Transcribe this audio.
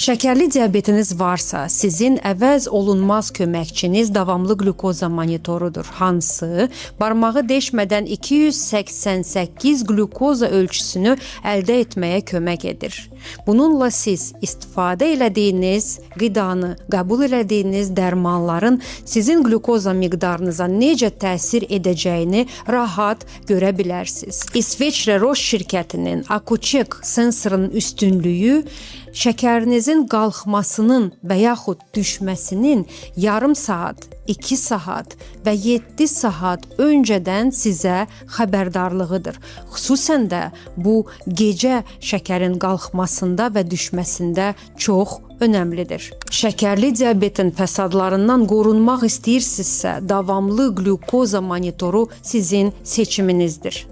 Şəkərli diabetiniz varsa, sizin əvəz olunmaz köməkçiniz davamlı qlükoza monitorudur, hansı barmağı deşmədən 288 qlükoza ölçüsünü əldə etməyə kömək edir. Bununla siz istifadə elədiyiniz qidanı, qəbul elədiyiniz dərmanların sizin qlükoza miqdarınıza necə təsir edəcəyini rahat görə bilərsiniz. İsveçrə Roche şirkətinin Akucheck sensorunun üstünlüyü şəkərinizin qalxmasının və yaxud düşməsinin yarım saat, 2 saat və 7 saat öncədən sizə xəbərdarlığıdır. Xüsusən də bu gecə şəkərin qalxmasında və düşməsində çox önəmlidir. Şəkərli diabetin fəsadlarından qorunmaq istəyirsinizsə, davamlı qlükoza monitoru sizin seçiminizdir.